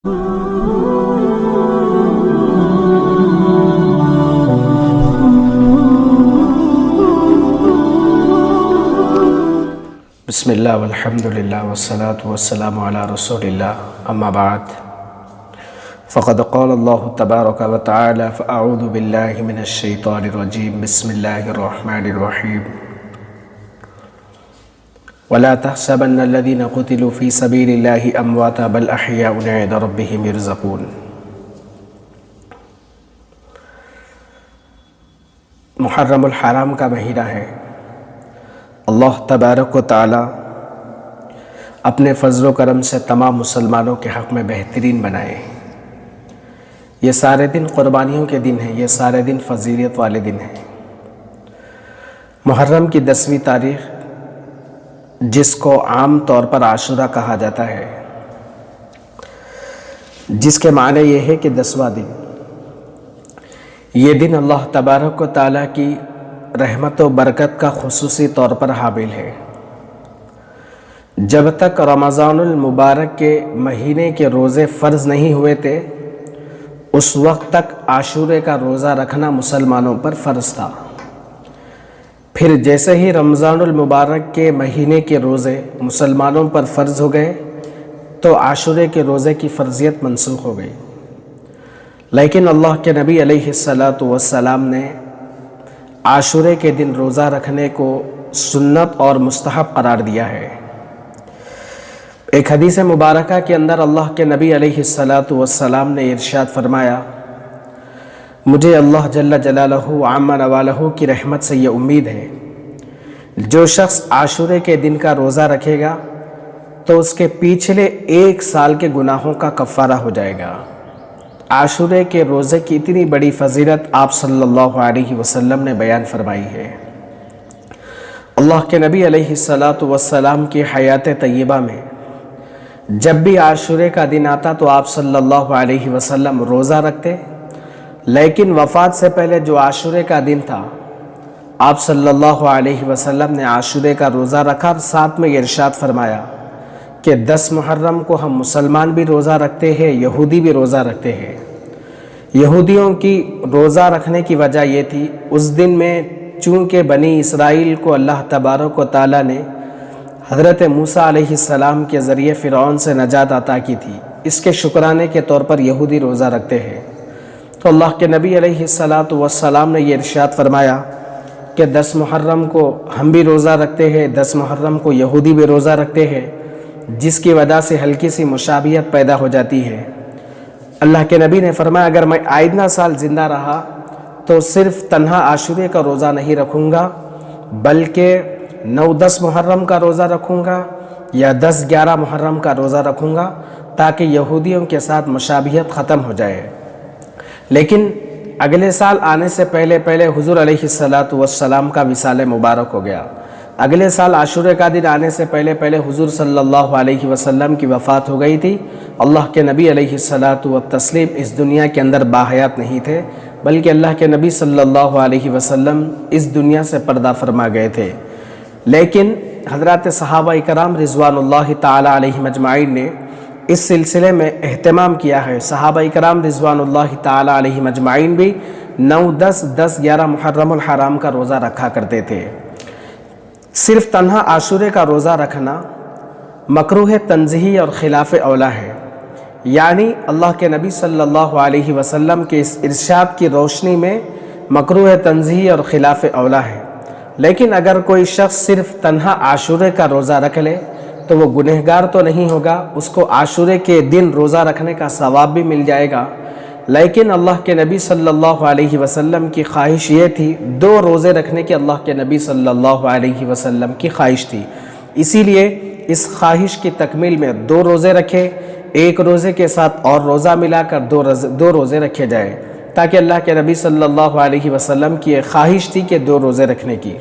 بسم اللہ والحمدللہ والصلاة والسلام علی رسول اللہ اما بعد فقد قال اللہ تبارک و تعالی فاعوذ باللہ من الشیطان الرجیم بسم اللہ الرحمن الرحیم ولا تحسبن الذین قتلوا فی سبیل اللہ امواتا بل احیاء عند ربہم یرزقون۔ محرم الحرام کا مہینہ ہے۔ اللہ تبارک و تعالی اپنے فضل و کرم سے تمام مسلمانوں کے حق میں بہترین بنائے۔ یہ سارے دن قربانیوں کے دن ہیں، یہ سارے دن فضیلت والے دن ہیں۔ محرم کی 10ویں تاریخ جس کو عام طور پر عاشورہ کہا جاتا ہے، جس کے معنی یہ ہے کہ 10واں دن۔ یہ دن اللہ تبارک و تعالی کی رحمت و برکت کا خصوصی طور پر حامل ہے۔ جب تک رمضان المبارک کے مہینے کے روزے فرض نہیں ہوئے تھے، اس وقت تک عاشورے کا روزہ رکھنا مسلمانوں پر فرض تھا۔ پھر جیسے ہی رمضان المبارک کے مہینے کے روزے مسلمانوں پر فرض ہو گئے تو عاشورے کے روزے کی فرضیت منسوخ ہو گئی۔ لیکن اللہ کے نبی علیہ السلام نے عاشورے کے دن روزہ رکھنے کو سنت اور مستحب قرار دیا ہے۔ ایک حدیث مبارکہ کے اندر اللہ کے نبی علیہ السلام نے ارشاد فرمایا، مجھے اللہ جل جلالہ عم نوالہ کی رحمت سے یہ امید ہے، جو شخص عاشورے کے دن کا روزہ رکھے گا تو اس کے پچھلے 1 سال کے گناہوں کا کفارہ ہو جائے گا۔ عاشورے کے روزے کی اتنی بڑی فضیلت آپ صلی اللہ علیہ وسلم نے بیان فرمائی ہے۔ اللہ کے نبی علیہ السلام کی حیات طیبہ میں جب بھی عاشورے کا دن آتا تو آپ صلی اللہ علیہ وسلم روزہ رکھتے، لیکن وفات سے پہلے جو عاشورے کا دن تھا، آپ صلی اللہ علیہ وسلم نے عاشورے کا روزہ رکھا اور ساتھ میں یہ ارشاد فرمایا کہ 10 محرم کو ہم مسلمان بھی روزہ رکھتے ہیں، یہودی بھی روزہ رکھتے ہیں۔ یہودیوں کی روزہ رکھنے کی وجہ یہ تھی، اس دن میں چونکہ بنی اسرائیل کو اللہ تبارک و تعالیٰ نے حضرت موسیٰ علیہ السلام کے ذریعے فرعون سے نجات عطا کی تھی، اس کے شکرانے کے طور پر یہودی روزہ رکھتے ہیں۔ تو اللہ کے نبی علیہ السلام نے یہ ارشاد فرمایا کہ 10 محرم کو ہم بھی روزہ رکھتے ہیں، 10 محرم کو یہودی بھی روزہ رکھتے ہیں، جس کی وجہ سے ہلکی سی مشابہت پیدا ہو جاتی ہے۔ اللہ کے نبی نے فرمایا، اگر میں آئندہ سال زندہ رہا تو صرف تنہا عاشورے کا روزہ نہیں رکھوں گا، بلکہ 9-10 محرم کا روزہ رکھوں گا یا 10-11 محرم کا روزہ رکھوں گا، تاکہ یہودیوں کے ساتھ مشابہت ختم ہو جائے۔ لیکن اگلے سال آنے سے پہلے حضور علیہ السلام کا وصال مبارک ہو گیا۔ اگلے سال عاشورے کا دن آنے سے پہلے حضور صلی اللہ علیہ وسلم کی وفات ہو گئی تھی۔ اللہ کے نبی علیہ السلام اس دنیا کے اندر باحیات نہیں تھے، بلکہ اللہ کے نبی صلی اللہ علیہ وسلم اس دنیا سے پردہ فرما گئے تھے۔ لیکن حضرات صحابہ کرام رضوان اللہ تعالی علیہم اجمعین نے اس سلسلے میں اہتمام کیا ہے۔ صحابہ کرام رضوان اللہ تعالی علیہم اجمعین بھی 9, 10, 11 محرم الحرام کا روزہ رکھا کرتے تھے۔ صرف تنہا عاشورے کا روزہ رکھنا مکروہ تنزیہی اور خلاف اولا ہے، یعنی اللہ کے نبی صلی اللہ علیہ وسلم کے اس ارشاد کی روشنی میں مکروہ تنزیہی اور خلاف اولا ہے۔ لیکن اگر کوئی شخص صرف تنہا عاشورے کا روزہ رکھ لے تو وہ گنہگار تو نہیں ہوگا، اس کو عاشورے کے دن روزہ رکھنے کا ثواب بھی مل جائے گا۔ لیکن اللہ کے نبی صلی اللہ علیہ وسلم کی خواہش یہ تھی، 2 روزے رکھنے کی اللہ کے نبی صلی اللہ علیہ وسلم کی خواہش تھی، اسی لیے اس خواہش کی تکمیل میں 2 روزے رکھے، 1 روزے کے ساتھ اور روزہ ملا کر 2 روزے رکھے جائے، تاکہ اللہ کے نبی صلی اللہ علیہ وسلم کی ایک خواہش تھی کہ 2 روزے رکھنے کی۔